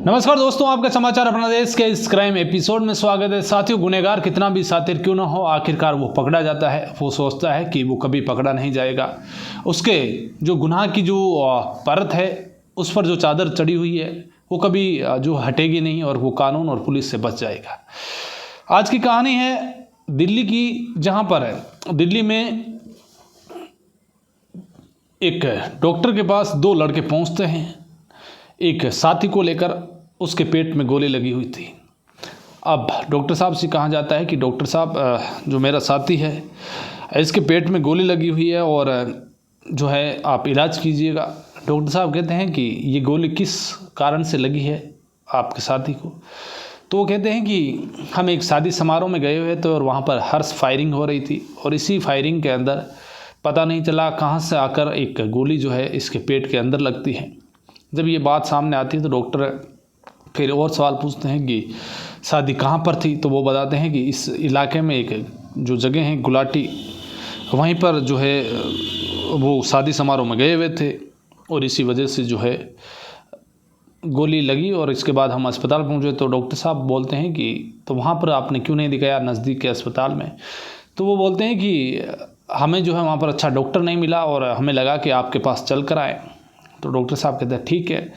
नमस्कार दोस्तों, आपका समाचार अपना देश के इस क्राइम एपिसोड में स्वागत है। साथियों, गुनहगार कितना भी शातिर क्यों ना हो, आखिरकार वो पकड़ा जाता है। वो सोचता है कि वो कभी पकड़ा नहीं जाएगा। उसके जो गुनाह की जो परत है, उस पर जो चादर चढ़ी हुई है, वो कभी जो हटेगी नहीं और वो कानून और पुलिस से बच जाएगा। आज की कहानी है दिल्ली की, जहाँ पर दिल्ली में एक डॉक्टर के पास दो लड़के पहुँचते हैं एक साथी को लेकर। उसके पेट में गोली लगी हुई थी। अब डॉक्टर साहब से कहा जाता है कि डॉक्टर साहब, जो मेरा साथी है, इसके पेट में गोली लगी हुई है और जो है आप इलाज कीजिएगा। डॉक्टर साहब कहते हैं कि ये गोली किस कारण से लगी है आपके साथी को। तो वो कहते हैं कि हम एक शादी समारोह में गए हुए थे और वहाँ पर हर्ष फायरिंग हो रही थी और इसी फायरिंग के अंदर पता नहीं चला कहाँ से आकर एक गोली जो है इसके पेट के अंदर लगती है। जब ये बात सामने आती है तो डॉक्टर फिर और सवाल पूछते हैं कि शादी कहाँ पर थी। तो वो बताते हैं कि इस इलाके में एक जो जगह है गुलाटी, वहीं पर जो है वो शादी समारोह में गए हुए थे और इसी वजह से जो है गोली लगी। और इसके बाद हम अस्पताल पहुँचे तो डॉक्टर साहब बोलते हैं कि तो वहाँ पर आपने क्यों नहीं दिखाया नज़दीक के अस्पताल में। तो वो बोलते हैं कि हमें जो है वहाँ पर अच्छा डॉक्टर नहीं मिला और हमें लगा कि आपके पास चल कर आए। तो डॉक्टर साहब कहते हैं ठीक है।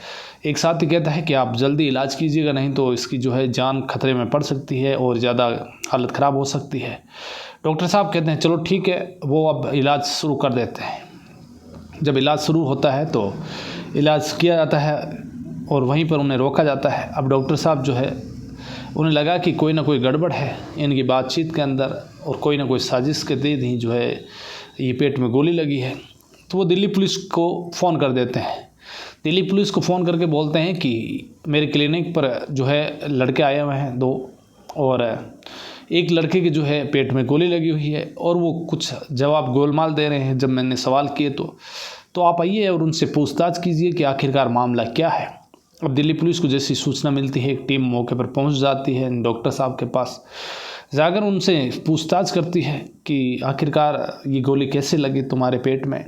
एक साथी कहता है कि आप जल्दी इलाज कीजिएगा, नहीं तो इसकी जो है जान खतरे में पड़ सकती है और ज़्यादा हालत ख़राब हो सकती है। डॉक्टर साहब कहते हैं चलो ठीक है, वो अब इलाज शुरू कर देते हैं। जब इलाज शुरू होता है तो इलाज किया जाता है और वहीं पर उन्हें रोका जाता है। अब डॉक्टर साहब जो है उन्हें लगा कि कोई ना कोई गड़बड़ है इनकी बातचीत के अंदर और कोई ना कोई साजिश के तहत ही जो है ये पेट में गोली लगी है। तो वो दिल्ली पुलिस को फ़ोन कर देते हैं। दिल्ली पुलिस को फ़ोन करके बोलते हैं कि मेरे क्लिनिक पर जो है लड़के आए हुए हैं दो, और एक लड़के के जो है पेट में गोली लगी हुई है और वो कुछ जवाब गोलमाल दे रहे हैं। जब मैंने सवाल किए तो आप आइए और उनसे पूछताछ कीजिए कि आखिरकार मामला क्या है। अब दिल्ली पुलिस को जैसी सूचना मिलती है, एक टीम मौके पर पहुंच जाती है डॉक्टर साहब के पास, जाकर उनसे पूछताछ करती है कि आखिरकार ये गोली कैसे लगी तुम्हारे पेट में।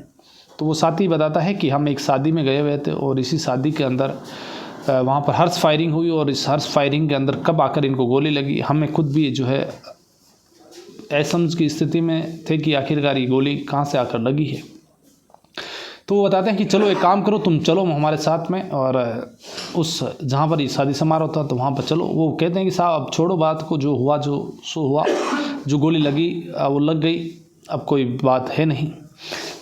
तो वो साथी बताता है कि हम एक शादी में गए हुए थे और इसी शादी के अंदर वहाँ पर हर्ष फायरिंग हुई और इस हर्ष फायरिंग के अंदर कब आकर इनको गोली लगी, हमें खुद भी जो है असमझ की स्थिति में थे कि आखिरकार ये गोली कहाँ से आकर लगी है। तो वो बताते हैं कि चलो एक काम करो, तुम चलो हमारे साथ में और उस जहाँ पर ये शादी समारोह था तो वहाँ पर चलो। वो कहते हैं कि साहब अब छोड़ो बात को, जो हुआ जो सो हुआ, जो गोली लगी वो लग गई, अब कोई बात है नहीं।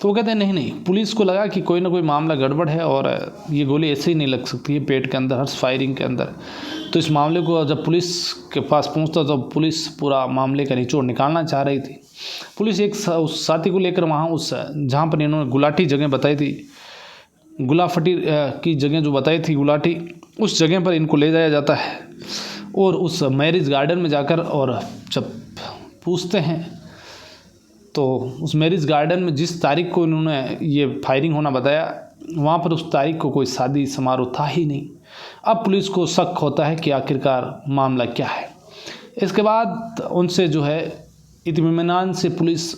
तो वो कहते हैं नहीं, पुलिस को लगा कि कोई ना कोई मामला गड़बड़ है और ये गोली ऐसे ही नहीं लग सकती है पेट के अंदर, हर्ष फायरिंग के अंदर। तो इस मामले को जब पुलिस के पास पहुंचता तो पुलिस पूरा मामले का निचोड़ निकालना चाह रही थी। पुलिस एक उस साथी को लेकर वहाँ उस जहाँ पर इन्होंने गुलाटी जगह बताई थी, गुलाफटी की जगह जो बताई थी गुलाटी, उस जगह पर इनको ले जाया जाता है और उस मैरिज गार्डन में जाकर और जब पूछते हैं तो उस मैरिज गार्डन में जिस तारीख को इन्होंने ये फायरिंग होना बताया, वहाँ पर उस तारीख को कोई शादी समारोह था ही नहीं। अब पुलिस को शक होता है कि आखिरकार मामला क्या है। इसके बाद उनसे जो है इत्मीनान से पुलिस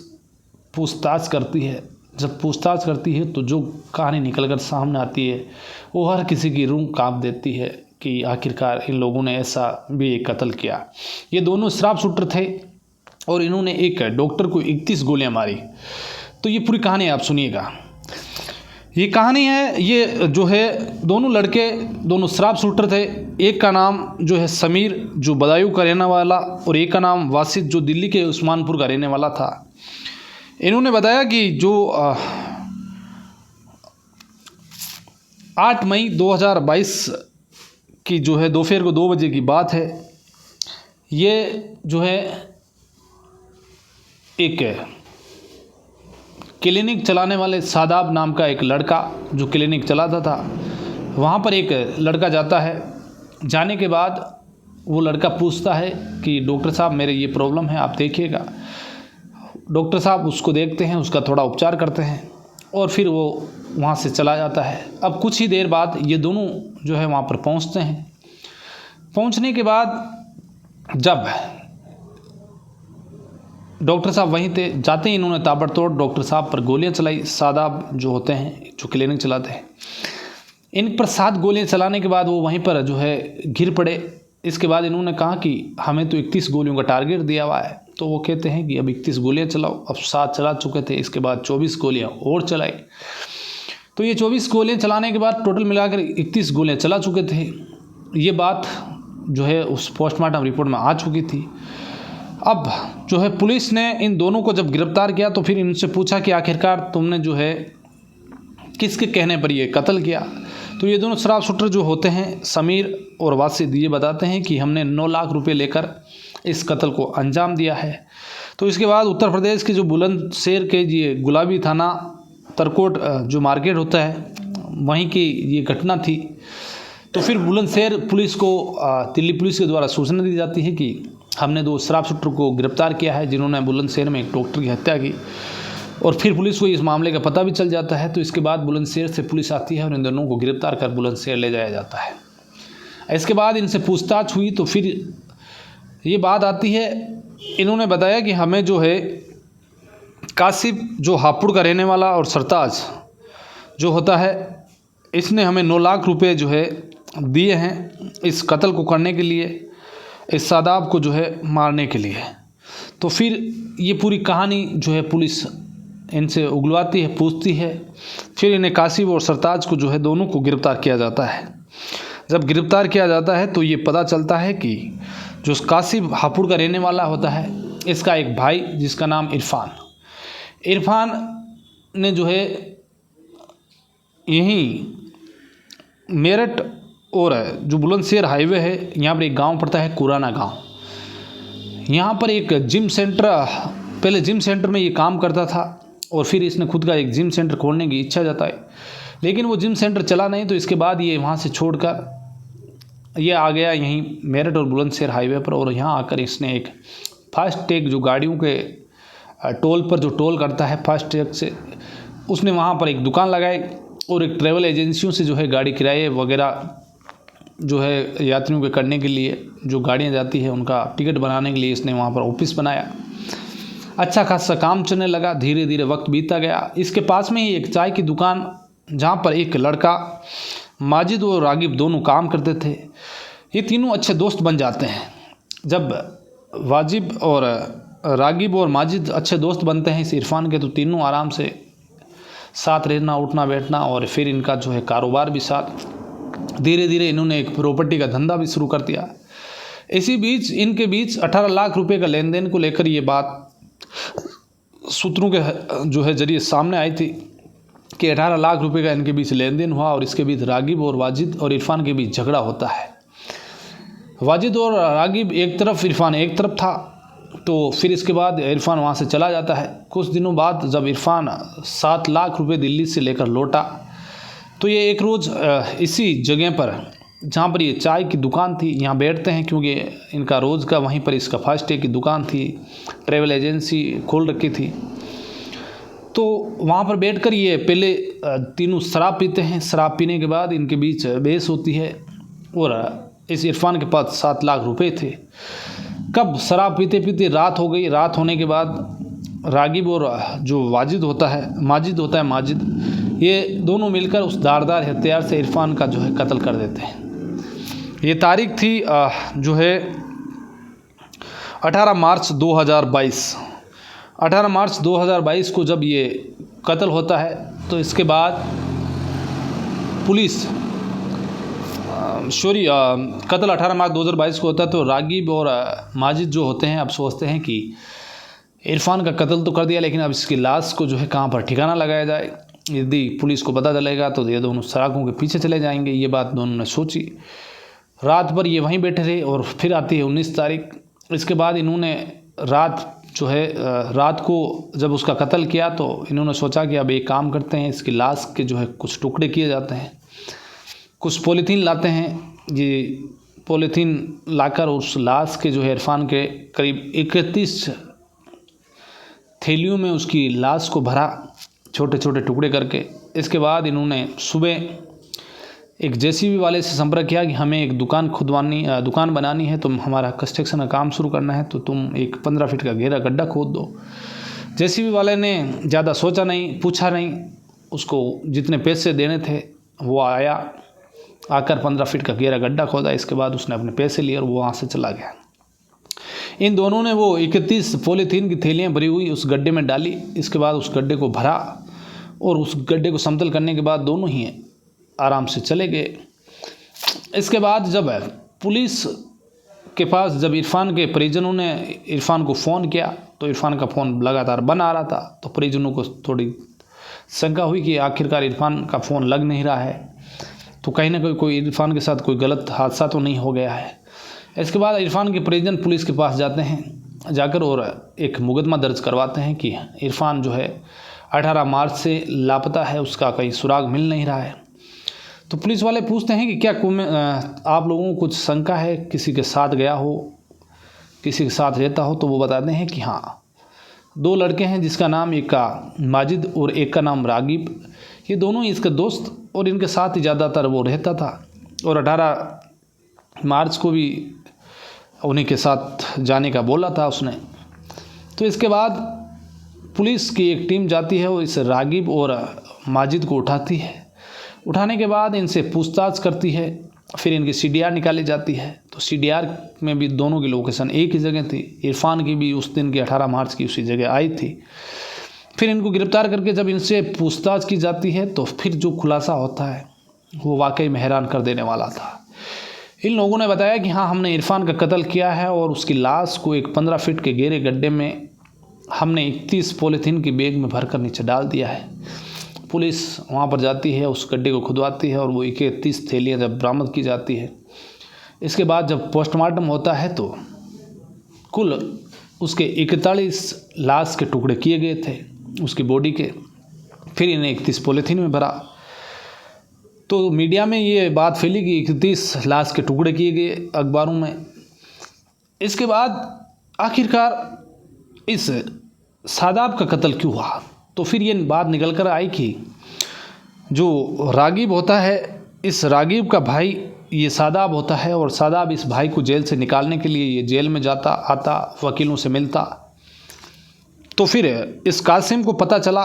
पूछताछ करती है। जब पूछताछ करती है तो जो कहानी निकल कर सामने आती है वो हर किसी की रूह कांप देती है कि आखिरकार इन लोगों ने ऐसा भी एक कत्ल किया। ये दोनों शराब शूटर थे और इन्होंने एक डॉक्टर को 31 गोलियां मारी। तो ये पूरी कहानी आप सुनिएगा। ये कहानी है, ये जो है दोनों लड़के दोनों शराब शूटर थे। एक का नाम जो है समीर, जो बदायूं का रहने वाला, और एक का नाम वासिद, जो दिल्ली के उस्मानपुर का रहने वाला था। इन्होंने बताया कि जो 8 मई 2022 की जो है दोपहर को 2 बजे की बात है। ये जो है एक क्लिनिक चलाने वाले सादाब नाम का एक लड़का जो क्लिनिक चलाता था, वहाँ पर एक लड़का जाता है। जाने के बाद वो लड़का पूछता है कि डॉक्टर साहब मेरे ये प्रॉब्लम है, आप देखिएगा। डॉक्टर साहब उसको देखते हैं, उसका थोड़ा उपचार करते हैं और फिर वो वहाँ से चला जाता है। अब कुछ ही देर बाद ये दोनों जो है वहाँ पर पहुँचते हैं। पहुँचने के बाद जब डॉक्टर साहब वहीं थे, जाते ही इन्होंने ताबड़तोड़ डॉक्टर साहब पर गोलियां चलाई। सादाब जो होते हैं, जो क्लिनिक चलाते हैं, इन पर 7 गोलियां चलाने के बाद वो वहीं पर जो है गिर पड़े। इसके बाद इन्होंने कहा कि हमें तो 31 गोलियों का टारगेट दिया हुआ है। तो वो कहते हैं कि अब 31 गोलियां चलाओ। अब 7 चला चुके थे, इसके बाद 24 गोलियां और चलाई। तो ये 24 गोलियां चलाने के बाद टोटल मिलाकर 31 गोलियां चला चुके थे। ये बात जो है उस पोस्टमार्टम रिपोर्ट में आ चुकी थी। अब जो है पुलिस ने इन दोनों को जब गिरफ्तार किया तो फिर इनसे पूछा कि आखिरकार तुमने जो है किसके कहने पर ये कत्ल किया। तो ये दोनों शराब शूटर जो होते हैं, समीर और वासिद, ये बताते हैं कि हमने 9 लाख रुपए लेकर इस कत्ल को अंजाम दिया है। तो इसके बाद उत्तर प्रदेश के जो बुलंदशहर के ये गुलाबी थाना तरकोट जो मार्केट होता है वहीं की ये घटना थी। तो फिर बुलंदशहर पुलिस को दिल्ली पुलिस के द्वारा सूचना दी जाती है कि हमने 2 शराब शूटर को गिरफ्तार किया है जिन्होंने बुलंदशहर में एक डॉक्टर की हत्या की। और फिर पुलिस को इस मामले का पता भी चल जाता है। तो इसके बाद बुलंदशहर से पुलिस आती है और इन दोनों को गिरफ्तार कर बुलंदशहर ले जाया जाता है। इसके बाद इनसे पूछताछ हुई तो फिर ये बात आती है, इन्होंने बताया कि हमें जो है कासिफ जो हापुड़ का रहने वाला और सरताज जो होता है, इसने हमें 9 लाख रुपए जो है दिए हैं इस कत्ल को करने के लिए, इस सादाब को जो है मारने के लिए। तो फिर ये पूरी कहानी जो है पुलिस इनसे उगलवाती है, पूछती है। फिर इन्हें कासिफ और सरताज को जो है दोनों को गिरफ्तार किया जाता है। जब गिरफ्तार किया जाता है तो ये पता चलता है कि जो कासिफ हापुड़ का रहने वाला होता है, इसका एक भाई जिसका नाम इरफान ने जो है यहीं मेरठ और जो बुलंदशहर हाईवे है यहाँ पर एक गांव पड़ता है कुराना गांव। यहाँ पर एक जिम सेंटर, पहले जिम सेंटर में ये काम करता था और फिर इसने खुद का एक जिम सेंटर खोलने की इच्छा जताई, लेकिन वो जिम सेंटर चला नहीं। तो इसके बाद ये वहाँ से छोड़कर ये आ गया यहीं मेरठ और बुलंदशहर हाईवे पर। और यहाँ आकर इसने एक फास्टैग जो गाड़ियों के टोल पर जो टोल करता है फास्टैग से, उसने वहाँ पर एक दुकान लगाई और एक ट्रैवल एजेंसियों से जो है गाड़ी किराए वगैरह जो है यात्रियों के करने के लिए जो गाड़ियाँ जाती है उनका टिकट बनाने के लिए इसने वहाँ पर ऑफिस बनाया। अच्छा खासा काम चलने लगा, धीरे धीरे वक्त बीतता गया। इसके पास में ही एक चाय की दुकान जहाँ पर एक लड़का माजिद और रागिब दोनों काम करते थे। ये तीनों अच्छे दोस्त बन जाते हैं। जब वाजिब और रागिब और माजिद अच्छे दोस्त बनते हैं इस इरफान के, तो तीनों आराम से साथ रहना, उठना बैठना और फिर इनका जो है कारोबार भी साथ। धीरे धीरे इन्होंने एक प्रॉपर्टी का धंधा भी शुरू कर दिया। इसी बीच इनके बीच 18 लाख रुपए का लेन देन को लेकर ये बात सूत्रों के जो है जरिए सामने आई थी कि 18 लाख रुपए का इनके बीच लेन देन हुआ और इसके बीच रागिब और वाजिद और इरफान के बीच झगड़ा होता है। वाजिद और रागिब एक तरफ, इरफान एक तरफ था। तो फिर इसके बाद इरफान वहाँ से चला जाता है। कुछ दिनों बाद जब इरफान 7 लाख रुपए दिल्ली से लेकर लौटा तो ये एक रोज़ इसी जगह पर जहाँ पर ये चाय की दुकान थी यहाँ बैठते हैं, क्योंकि इनका रोज़ का वहीं पर इसका फास्टैग की दुकान थी, ट्रैवल एजेंसी खोल रखी थी। तो वहाँ पर बैठकर ये पहले तीनों शराब पीते हैं। शराब पीने के बाद इनके बीच बहस होती है और इस इरफान के पास 7 लाख रुपए थे। कब शराब पीते पीते रात हो गई। रात होने के बाद रागिब और जो माजिद होता है माजिद, ये दोनों मिलकर उस धारदार हथियार से इरफान का जो है कत्ल कर देते हैं। ये तारीख थी जो है 18 मार्च 2022। 18 मार्च 2022 को जब ये कत्ल होता है तो इसके बाद पुलिस कत्ल 18 मार्च 2022 को होता है। तो रागिब और माजिद जो होते हैं अब सोचते हैं कि इरफान का कत्ल तो कर दिया, लेकिन अब इसकी लाश को जो है कहाँ पर ठिकाना लगाया जाए। यदि पुलिस को पता चलेगा तो ये दोनों सड़कों के पीछे चले जाएंगे। ये बात दोनों ने सोची। रात भर ये वहीं बैठे रहे और फिर आती है 19 तारीख। इसके बाद इन्होंने रात को जब उसका कत्ल किया तो इन्होंने सोचा कि अब एक काम करते हैं, इसकी लाश के जो है कुछ टुकड़े किए जाते हैं। कुछ पॉलीथीन लाते हैं। ये पॉलीथीन लाकर उस लाश के जो है इरफान के करीब 31 थैलियों में उसकी लाश को भरा, छोटे छोटे टुकड़े करके। इसके बाद इन्होंने सुबह एक जेसीबी वाले से संपर्क किया कि हमें एक दुकान बनानी है, तुम हमारा कंस्ट्रक्शन का काम शुरू करना है, तो तुम एक 15 फीट का गहरा गड्ढा खोद दो। जेसीबी वाले ने ज़्यादा सोचा नहीं, पूछा नहीं, उसको जितने पैसे देने थे वो आया, आकर 15 फीट का गहरा गड्ढा खोदा। इसके बाद उसने अपने पैसे लिए और वो वहाँ से चला गया। इन दोनों ने वो 31 पॉलीथीन की थैलियाँ भरी हुई उस गड्ढे में डाली। इसके बाद उस गड्ढे को भरा और उस गड्ढे को समतल करने के बाद दोनों ही आराम से चले गए। इसके बाद जब पुलिस के पास जब इरफान के परिजनों ने इरफान को फ़ोन किया तो इरफान का फ़ोन लगातार बंद आ रहा था। तो परिजनों को थोड़ी शंका हुई कि आखिरकार इरफान का फ़ोन लग नहीं रहा है, तो कहीं ना कोई इरफान के साथ कोई गलत हादसा तो नहीं हो गया है। इसके बाद इरफान के परिजन पुलिस के पास जाते हैं, जाकर और एक मुकदमा दर्ज करवाते हैं कि इरफान जो है 18 मार्च से लापता है, उसका कहीं सुराग मिल नहीं रहा है। तो पुलिस वाले पूछते हैं कि क्या आप लोगों को कुछ शंका है, किसी के साथ गया हो, किसी के साथ रहता हो? तो वो बताते हैं कि हाँ, 2 लड़के हैं जिसका नाम एक का माजिद और एक का नाम रागिब, ये दोनों ही इसके दोस्त और इनके साथ ही ज़्यादातर वो रहता था और 18 मार्च को भी उन्हीं के साथ जाने का बोला था उसने। तो इसके बाद पुलिस की एक टीम जाती है और इस रागिब और माजिद को उठाती है। उठाने के बाद इनसे पूछताछ करती है, फिर इनकी CDR निकाली जाती है। तो CDR में भी दोनों की लोकेशन एक ही जगह थी। इरफान की भी उस दिन की 18 मार्च की उसी जगह आई थी। फिर इनको गिरफ्तार करके जब इनसे पूछताछ की जाती है तो फिर जो खुलासा होता है वो वाकई में हैरान कर देने वाला था। इन लोगों ने बताया कि हाँ, हमने इरफान का कत्ल किया है और उसकी लाश को एक 15 फीट के गहरे गड्ढे में हमने 31 पॉलीथीन की बैग में भरकर नीचे डाल दिया है। पुलिस वहाँ पर जाती है, उस गड्ढे को खुदवाती है और वो 31 थैलियाँ जब बरामद की जाती है। इसके बाद जब पोस्टमार्टम होता है तो कुल उसके 41 लाश के टुकड़े किए गए थे उसकी बॉडी के। फिर इन्हें 31 पॉलीथीन में भरा। तो मीडिया में ये बात फैली कि 31 लाश के टुकड़े किए गए, अखबारों में। इसके बाद आखिरकार इस सादाब का कत्ल क्यों हुआ? तो फिर ये बात निकल कर आई कि जो रागिब होता है, इस रागिब का भाई ये सादाब होता है और सादाब इस भाई को जेल से निकालने के लिए ये जेल में जाता आता, वकीलों से मिलता। तो फिर इस कासिम को पता चला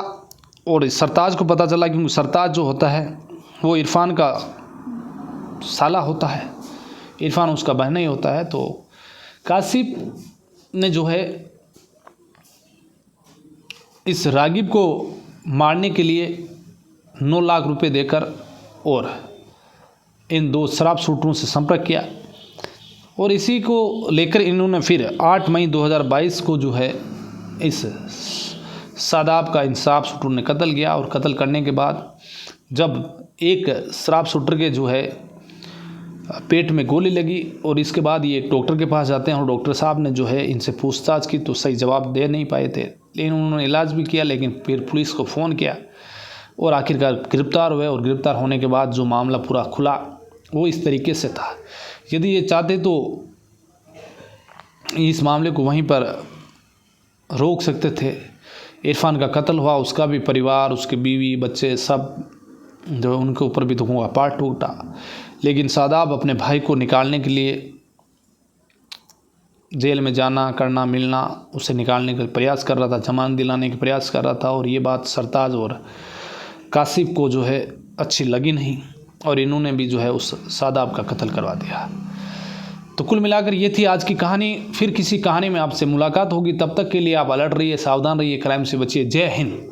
और इस सरताज को पता चला, क्योंकि सरताज जो होता है वो इरफान का साला होता है, इरफान उसका बहन ही होता है। तो कासिम ने जो है इस रागिब को मारने के लिए 9 लाख रुपए देकर और इन 2 शराब शूटरों से संपर्क किया और इसी को लेकर इन्होंने फिर 8 मई 2022 को जो है इस सादाब का इन शराब शूटर ने कत्ल किया। और कत्ल करने के बाद जब एक शराब शूटर के जो है पेट में गोली लगी और इसके बाद ये एक डॉक्टर के पास जाते हैं और डॉक्टर साहब ने जो है इनसे पूछताछ की तो सही जवाब दे नहीं पाए थे, लेकिन उन्होंने इलाज भी किया, लेकिन फिर पुलिस को फ़ोन किया और आखिरकार गिरफ्तार हुए। और गिरफ्तार होने के बाद जो मामला पूरा खुला वो इस तरीके से था। यदि ये चाहते तो इस मामले को वहीं पर रोक सकते थे। इरफान का कत्ल हुआ, उसका भी परिवार, उसके बीवी बच्चे सब जो उनके ऊपर भी दुखों का पाट टूटा, लेकिन सादाब अपने भाई को निकालने के लिए जेल में जाना करना मिलना, उसे निकालने का प्रयास कर रहा था, जमानत दिलाने का प्रयास कर रहा था। और ये बात सरताज और कासिफ को जो है अच्छी लगी नहीं और इन्होंने भी जो है उस सादाब का कत्ल करवा दिया। तो कुल मिलाकर ये थी आज की कहानी। फिर किसी कहानी में आपसे मुलाकात होगी, तब तक के लिए आप अलर्ट रहिए, सावधान रहिए, क्राइम से बचिए। जय हिंद।